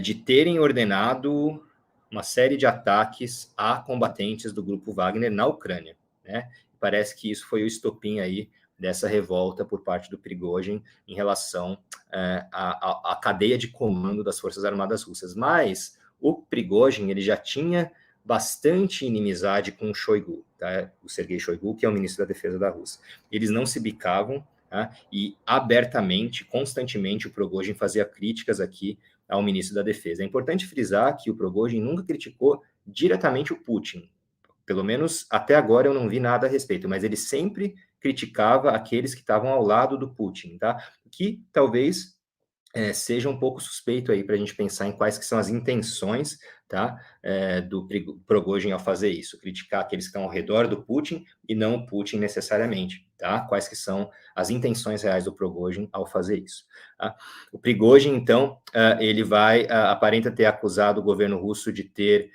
de terem ordenado uma série de ataques a combatentes do grupo Wagner na Ucrânia, né? Parece que isso foi o estopim aí dessa revolta por parte do Prigozhin em relação à cadeia de comando das Forças Armadas Russas. Mas o Prigozhin, ele já tinha bastante inimizade com o Shoigu, tá? O Sergei Shoigu, que é o ministro da Defesa da Rússia. Eles não se bicavam, tá? E abertamente, constantemente, o Prigozhin fazia críticas aqui ao ministro da Defesa. É importante frisar que o Prigozhin nunca criticou diretamente o Putin. Pelo menos até agora eu não vi nada a respeito, mas ele sempre criticava aqueles que estavam ao lado do Putin, tá? Que talvez seja um pouco suspeito aí para a gente pensar em quais que são as intenções, tá, do Prigozhin ao fazer isso, criticar aqueles que estão ao redor do Putin e não o Putin necessariamente, tá? Quais que são as intenções reais do Prigozhin ao fazer isso. Tá? O Prigozhin, então, ele aparenta ter acusado o governo russo de ter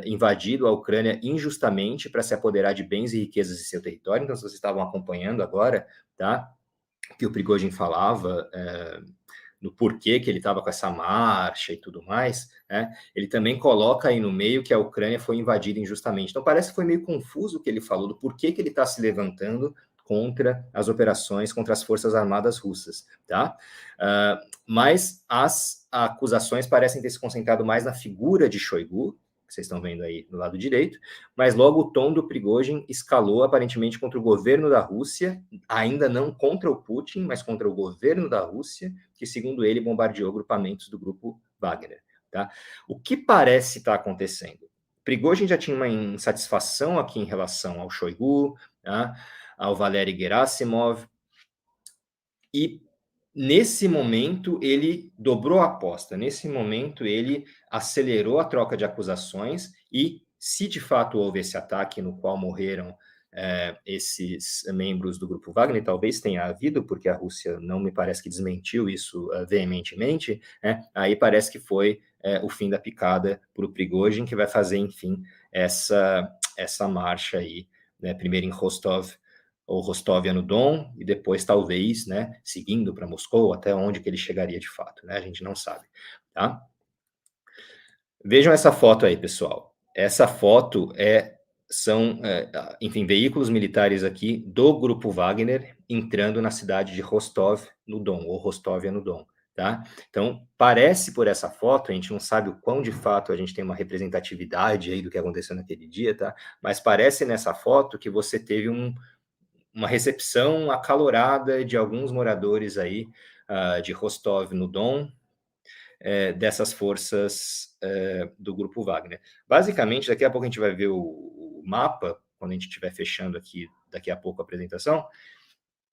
invadido a Ucrânia injustamente para se apoderar de bens e riquezas de seu território. Então, se vocês estavam acompanhando agora, tá, que o Prigozhin falava no porquê que ele estava com essa marcha e tudo mais, né? Ele também coloca aí no meio que a Ucrânia foi invadida injustamente. Então parece que foi meio confuso o que ele falou, do porquê que ele está se levantando contra as operações, contra as Forças Armadas Russas, tá? Mas as acusações parecem ter se concentrado mais na figura de Shoigu, que vocês estão vendo aí do lado direito, mas logo o tom do Prigozhin escalou aparentemente contra o governo da Rússia, ainda não contra o Putin, mas contra o governo da Rússia, que segundo ele bombardeou agrupamentos do grupo Wagner. Tá? O que parece estar acontecendo? Prigozhin já tinha uma insatisfação aqui em relação ao Shoigu, tá? Ao Valery Gerasimov, e nesse momento ele dobrou a aposta, nesse momento ele acelerou a troca de acusações e, se de fato houve esse ataque no qual morreram esses membros do grupo Wagner, talvez tenha havido, porque a Rússia não me parece que desmentiu isso veementemente, né? Aí parece que foi o fim da picada por Prigozhin, que vai fazer, enfim, essa marcha aí, né, primeiro em Rostov, ou Rostóvia no Don, e depois talvez, né, seguindo para Moscou, até onde que ele chegaria de fato, né, a gente não sabe, tá? Vejam essa foto aí, pessoal. Essa foto são, enfim, veículos militares aqui do Grupo Wagner entrando na cidade de Rostov no Don, ou Rostóvia no Don, tá? Então, parece por essa foto, a gente não sabe o quão de fato a gente tem uma representatividade aí do que aconteceu naquele dia, tá? Mas parece nessa foto que você teve uma recepção acalorada de alguns moradores aí de Rostov no Don, dessas forças do Grupo Wagner. Basicamente, daqui a pouco a gente vai ver o mapa, quando a gente estiver fechando aqui, daqui a pouco a apresentação.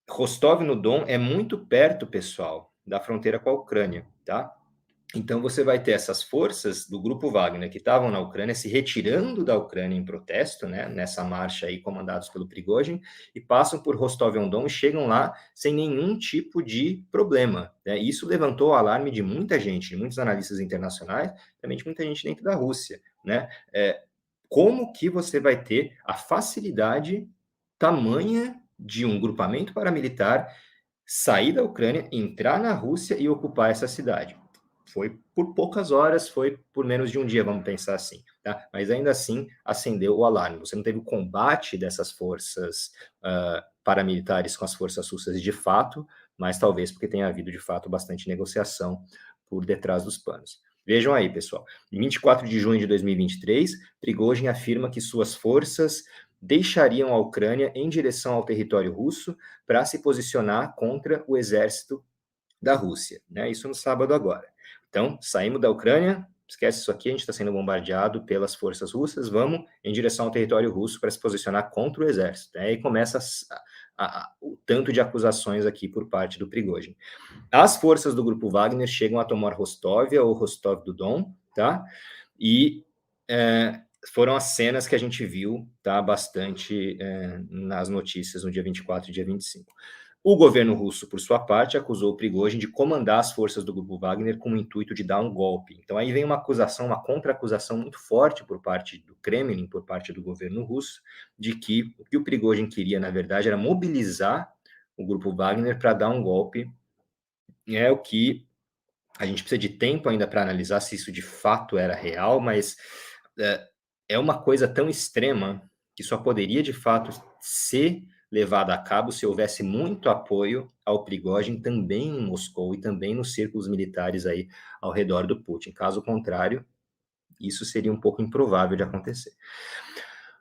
Rostov no Don é muito perto, pessoal, da fronteira com a Ucrânia, tá? Então você vai ter essas forças do Grupo Wagner que estavam na Ucrânia se retirando da Ucrânia em protesto, né, nessa marcha aí comandados pelo Prigozhin, e passam por Rostov-on-Don e chegam lá sem nenhum tipo de problema, né? Isso levantou o alarme de muita gente, de muitos analistas internacionais, também de muita gente dentro da Rússia, né? Como que você vai ter a facilidade tamanha de um grupamento paramilitar sair da Ucrânia, entrar na Rússia e ocupar essa cidade? Foi por poucas horas, foi por menos de um dia, vamos pensar assim, tá? Mas ainda assim acendeu o alarme. Você não teve o combate dessas forças paramilitares com as forças russas de fato, mas talvez porque tenha havido de fato bastante negociação por detrás dos panos. Vejam aí, pessoal. Em 24 de junho de 2023, Prigozhin afirma que suas forças deixariam a Ucrânia em direção ao território russo para se posicionar contra o exército da Rússia, né? Isso no sábado agora. Então, saímos da Ucrânia, esquece isso aqui, a gente está sendo bombardeado pelas forças russas, vamos em direção ao território russo para se posicionar contra o exército. Aí começa o tanto de acusações aqui por parte do Prigozhin. As forças do Grupo Wagner chegam a tomar Rostóvia ou Rostov do Don, tá? E foram as cenas que a gente viu, tá, bastante nas notícias no dia 24 e dia 25. O governo russo, por sua parte, acusou o Prigozhin de comandar as forças do Grupo Wagner com o intuito de dar um golpe. Então aí vem uma acusação, uma contra-acusação muito forte por parte do Kremlin, por parte do governo russo, de que o que o Prigozhin queria, na verdade, era mobilizar o Grupo Wagner para dar um golpe. É o que a gente precisa de tempo ainda para analisar se isso de fato era real, mas é uma coisa tão extrema que só poderia de fato ser levada a cabo se houvesse muito apoio ao Prigozhin também em Moscou e também nos círculos militares aí ao redor do Putin. Caso contrário, isso seria um pouco improvável de acontecer.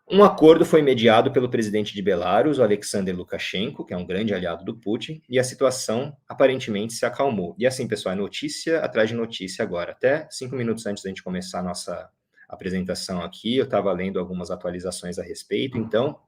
Um acordo foi mediado pelo presidente de Belarus, o Alexander Lukashenko, que é um grande aliado do Putin, e a situação aparentemente se acalmou. E assim, pessoal, é notícia atrás de notícia agora. Até 5 minutos antes da gente começar a nossa apresentação aqui, eu estava lendo algumas atualizações a respeito, então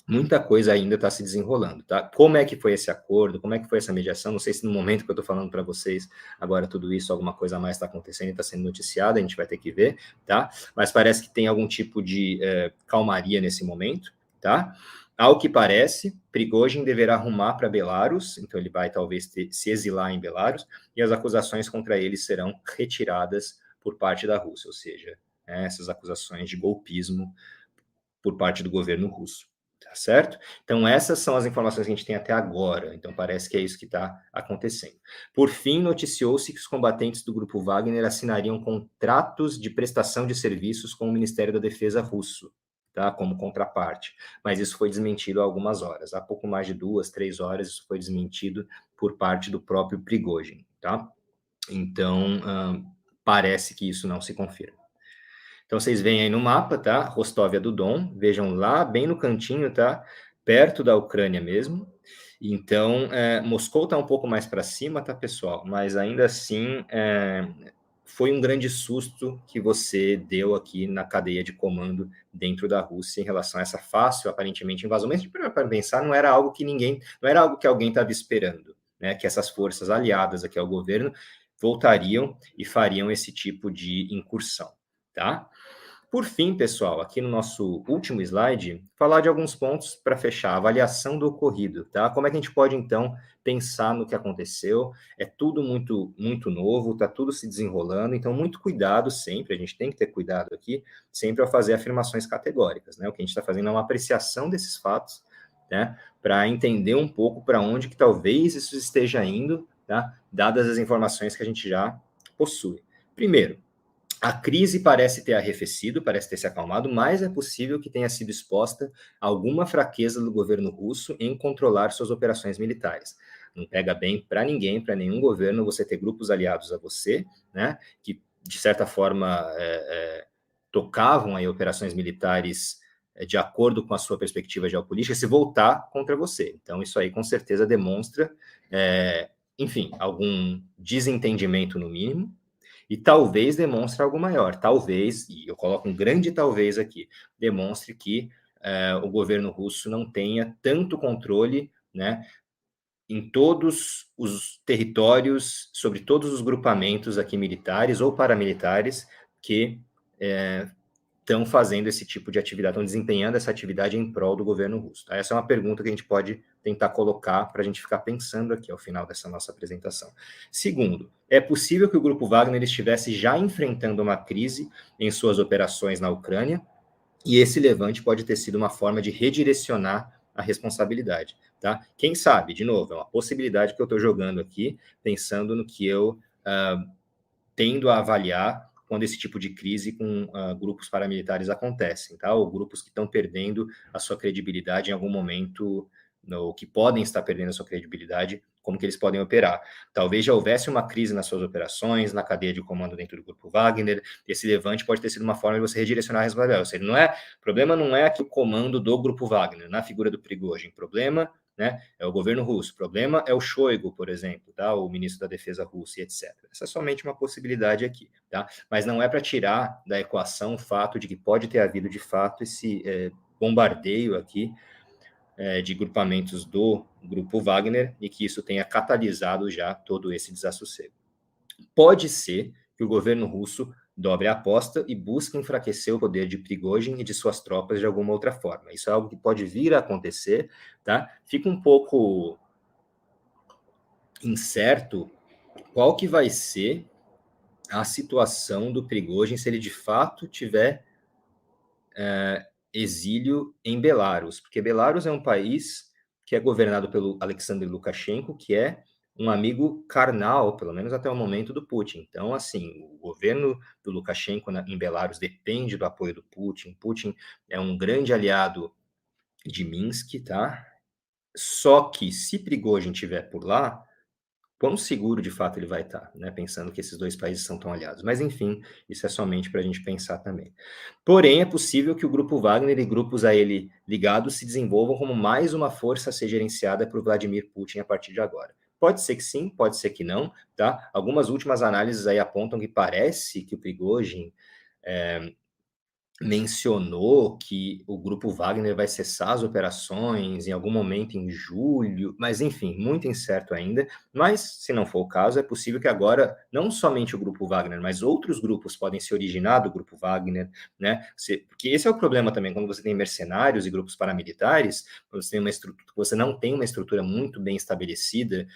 muita coisa ainda está se desenrolando, tá? Como é que foi esse acordo? Como é que foi essa mediação? Não sei se no momento que eu estou falando para vocês agora tudo isso, alguma coisa a mais está acontecendo e está sendo noticiada, a gente vai ter que ver, tá? Mas parece que tem algum tipo de calmaria nesse momento, tá? Ao que parece, Prigozhin deverá arrumar para Belarus, então ele vai talvez se exilar em Belarus, e as acusações contra ele serão retiradas por parte da Rússia, ou seja, essas acusações de golpismo por parte do governo russo. Tá certo? Então, essas são as informações que a gente tem até agora. Então, parece que é isso que está acontecendo. Por fim, noticiou-se que os combatentes do Grupo Wagner assinariam contratos de prestação de serviços com o Ministério da Defesa russo, tá? Como contraparte. Mas isso foi desmentido há algumas horas. Há pouco mais de 2, 3 horas, isso foi desmentido por parte do próprio Prigozhin, tá? Então, parece que isso não se confirma. Então, vocês veem aí no mapa, tá? Rostóvia do Don, vejam lá, bem no cantinho, tá? Perto da Ucrânia mesmo. Então, Moscou está um pouco mais para cima, tá, pessoal? Mas ainda assim, foi um grande susto que você deu aqui na cadeia de comando dentro da Rússia em relação a essa fácil, aparentemente, invasão. Mas, para pensar, não era algo que alguém estava esperando, né? Que essas forças aliadas aqui ao governo voltariam e fariam esse tipo de incursão, tá? Por fim, pessoal, aqui no nosso último slide, falar de alguns pontos para fechar, a avaliação do ocorrido, tá? Como é que a gente pode, então, pensar no que aconteceu? É tudo muito, muito novo, está tudo se desenrolando, então, muito cuidado sempre, a gente tem que ter cuidado aqui, sempre ao fazer afirmações categóricas, né? O que a gente está fazendo é uma apreciação desses fatos, né? Para entender um pouco para onde que talvez isso esteja indo, tá? Dadas as informações que a gente já possui. Primeiro, a crise parece ter arrefecido, parece ter se acalmado, mas é possível que tenha sido exposta a alguma fraqueza do governo russo em controlar suas operações militares. Não pega bem para ninguém, para nenhum governo, você ter grupos aliados a você, né, que de certa forma tocavam aí operações militares de acordo com a sua perspectiva geopolítica, se voltar contra você. Então, isso aí com certeza demonstra, enfim, algum desentendimento no mínimo, e talvez demonstre algo maior, talvez, e eu coloco um grande talvez aqui, demonstre que o governo russo não tenha tanto controle, né, em todos os territórios, sobre todos os grupamentos aqui militares ou paramilitares que estão fazendo esse tipo de atividade, estão desempenhando essa atividade em prol do governo russo. Tá? Essa é uma pergunta que a gente pode tentar colocar para a gente ficar pensando aqui ao final dessa nossa apresentação. Segundo, é possível que o Grupo Wagner estivesse já enfrentando uma crise em suas operações na Ucrânia, e esse levante pode ter sido uma forma de redirecionar a responsabilidade. Tá? Quem sabe, de novo, é uma possibilidade que eu estou jogando aqui, pensando no que eu tendo a avaliar quando esse tipo de crise com grupos paramilitares acontecem, tá? Ou grupos que estão perdendo a sua credibilidade em algum momento, ou que podem estar perdendo a sua credibilidade, como que eles podem operar. Talvez já houvesse uma crise nas suas operações, na cadeia de comando dentro do Grupo Wagner, esse levante pode ter sido uma forma de você redirecionar a responsabilidade. Ou seja, o problema não é aqui o comando do Grupo Wagner, na figura do Prigozhin, o problema, né, é o governo russo. O problema é o Shoigu, por exemplo, tá? O ministro da Defesa russo e etc. Essa é somente uma possibilidade aqui, tá? Mas não é para tirar da equação o fato de que pode ter havido, de fato, esse bombardeio aqui de grupamentos do Grupo Wagner e que isso tenha catalisado já todo esse desassossego. Pode ser que o governo russo dobre a aposta e busque enfraquecer o poder de Prigozhin e de suas tropas de alguma outra forma. Isso é algo que pode vir a acontecer, tá? Fica um pouco incerto qual que vai ser a situação do Prigozhin se ele de fato tiver exílio em Belarus, porque Belarus é um país que é governado pelo Alexander Lukashenko, que é um amigo carnal, pelo menos até o momento, do Putin. Então, assim, o governo do Lukashenko em Belarus depende do apoio do Putin. Putin é um grande aliado de Minsk, tá? Só que se Prigozhin estiver por lá, quão seguro de fato ele vai estar, né? Pensando que esses dois países são tão aliados. Mas, enfim, isso é somente para a gente pensar também. Porém, é possível que o Grupo Wagner e grupos a ele ligados se desenvolvam como mais uma força a ser gerenciada por Vladimir Putin a partir de agora. Pode ser que sim, pode ser que não, tá? Algumas últimas análises aí apontam que parece que o Prigozhin mencionou que o Grupo Wagner vai cessar as operações em algum momento em julho, mas enfim, muito incerto ainda. Mas, se não for o caso, é possível que agora não somente o Grupo Wagner, mas outros grupos podem se originar do Grupo Wagner, né? Porque esse é o problema também, quando você tem mercenários e grupos paramilitares, você tem uma estrutura, você não tem uma estrutura muito bem estabelecida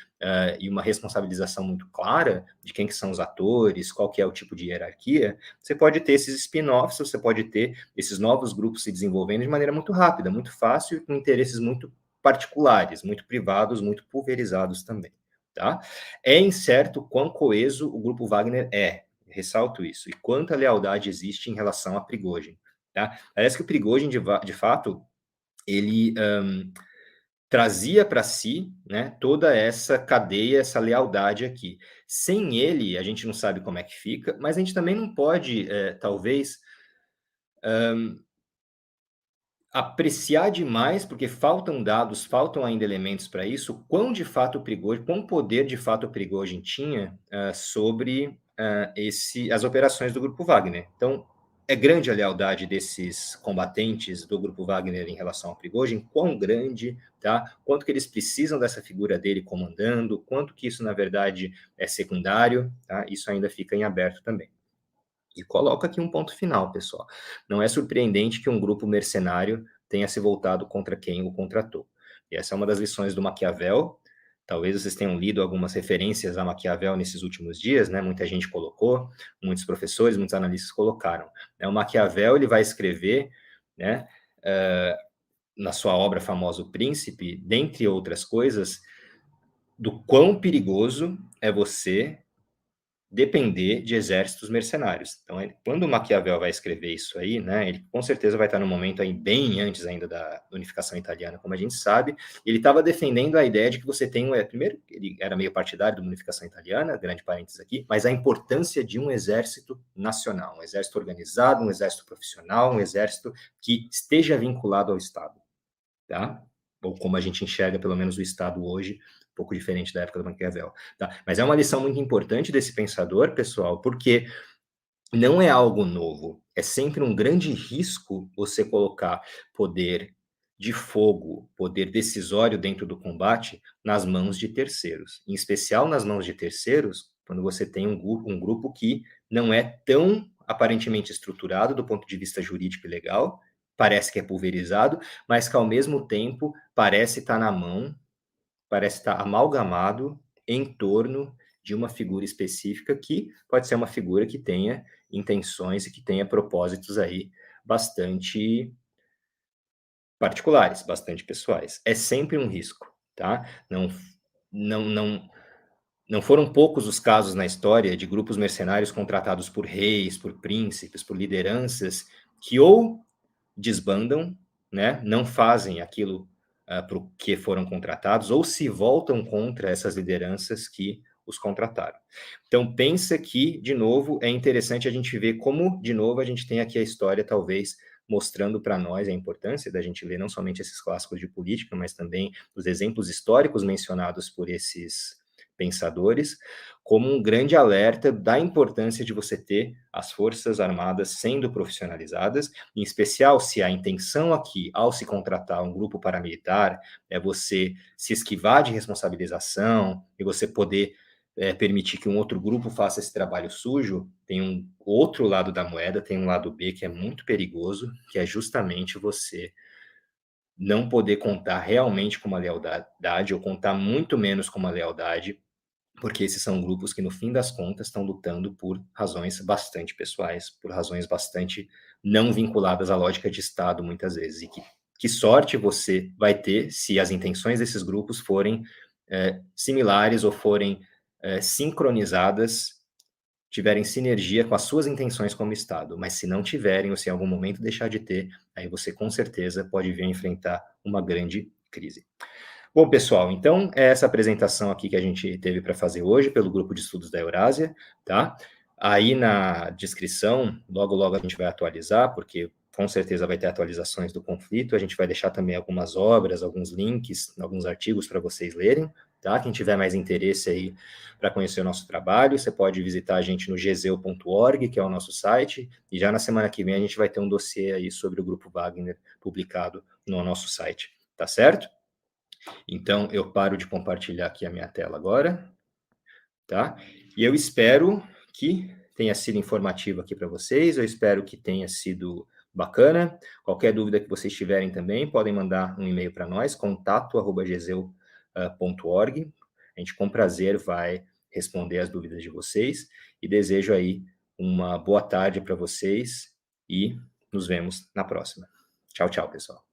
e uma responsabilização muito clara de quem que são os atores, qual que é o tipo de hierarquia, você pode ter esses spin-offs, você pode ter esses novos grupos se desenvolvendo de maneira muito rápida, muito fácil e com interesses muito particulares, muito privados, muito pulverizados também, tá? É incerto quão coeso o Grupo Wagner é, ressalto isso, e quanta lealdade existe em relação a Prigozhin, tá? Parece que o Prigozhin, de fato, ele trazia para si, né, toda essa cadeia, essa lealdade aqui. Sem ele, a gente não sabe como é que fica, mas a gente também não pode, talvez, apreciar demais, porque faltam dados, faltam ainda elementos para isso, quão de fato o Prigozhin, quão poder de fato o Prigozhin tinha sobre as operações do Grupo Wagner. Então, é grande a lealdade desses combatentes do Grupo Wagner em relação ao Prigozhin, quão grande, tá? Quanto que eles precisam dessa figura dele comandando, quanto que isso, na verdade, é secundário, tá? Isso ainda fica em aberto também. E coloco aqui um ponto final, pessoal. Não é surpreendente que um grupo mercenário tenha se voltado contra quem o contratou. E essa é uma das lições do Maquiavel. Talvez vocês tenham lido algumas referências a Maquiavel nesses últimos dias, né? Muita gente colocou, muitos professores, muitos analistas colocaram. O Maquiavel ele vai escrever, né, na sua obra famosa O Príncipe, dentre outras coisas, do quão perigoso é você depender de exércitos mercenários. Então, quando o Maquiavel vai escrever isso aí, né, ele com certeza vai estar no momento aí bem antes ainda da unificação italiana, como a gente sabe, ele estava defendendo a ideia de que você tem, primeiro, ele era meio partidário da unificação italiana, grande parênteses aqui, mas a importância de um exército nacional, um exército organizado, um exército profissional, um exército que esteja vinculado ao Estado, tá? Ou como a gente enxerga, pelo menos, o Estado hoje, um pouco diferente da época do Maquiavel, tá? Mas é uma lição muito importante desse pensador, pessoal, porque não é algo novo. É sempre um grande risco você colocar poder de fogo, poder decisório dentro do combate nas mãos de terceiros. Em especial nas mãos de terceiros, quando você tem um grupo que não é tão aparentemente estruturado do ponto de vista jurídico e legal, parece que é pulverizado, mas que ao mesmo tempo parece estar na mão, parece estar amalgamado em torno de uma figura específica que pode ser uma figura que tenha intenções e que tenha propósitos aí bastante particulares, bastante pessoais. É sempre um risco, tá? Não, não, não foram poucos os casos na história de grupos mercenários contratados por reis, por príncipes, por lideranças que ou desbandam, né, não fazem aquilo para o que foram contratados, ou se voltam contra essas lideranças que os contrataram. Então, pensa que, de novo, é interessante a gente ver como, de novo, a gente tem aqui a história, talvez, mostrando para nós a importância da gente ler não somente esses clássicos de política, mas também os exemplos históricos mencionados por esses pensadores, como um grande alerta da importância de você ter as forças armadas sendo profissionalizadas, em especial se a intenção aqui, ao se contratar um grupo paramilitar, é você se esquivar de responsabilização e você poder permitir que um outro grupo faça esse trabalho sujo, tem um outro lado da moeda, tem um lado B que é muito perigoso, que é justamente você não poder contar realmente com uma lealdade ou contar muito menos com uma lealdade, porque esses são grupos que, no fim das contas, estão lutando por razões bastante pessoais, por razões bastante não vinculadas à lógica de Estado, muitas vezes. E que sorte você vai ter se as intenções desses grupos forem similares ou forem sincronizadas, tiverem sinergia com as suas intenções como Estado. Mas se não tiverem, ou se em algum momento deixar de ter, aí você com certeza pode vir a enfrentar uma grande crise. Bom, pessoal, então é essa apresentação aqui que a gente teve para fazer hoje pelo grupo de estudos da Eurásia, tá? Aí na descrição, logo logo a gente vai atualizar, porque com certeza vai ter atualizações do conflito, a gente vai deixar também algumas obras, alguns links, alguns artigos para vocês lerem, tá? Quem tiver mais interesse aí para conhecer o nosso trabalho, você pode visitar a gente no geseu.org, que é o nosso site, e já na semana que vem a gente vai ter um dossiê aí sobre o Grupo Wagner publicado no nosso site, tá certo? Então, eu paro de compartilhar aqui a minha tela agora, tá? E eu espero que tenha sido informativo aqui para vocês, eu espero que tenha sido bacana. Qualquer dúvida que vocês tiverem também, podem mandar um e-mail para nós, contato@geseu.org. A gente, com prazer, vai responder as dúvidas de vocês e desejo aí uma boa tarde para vocês e nos vemos na próxima. Tchau, tchau, pessoal.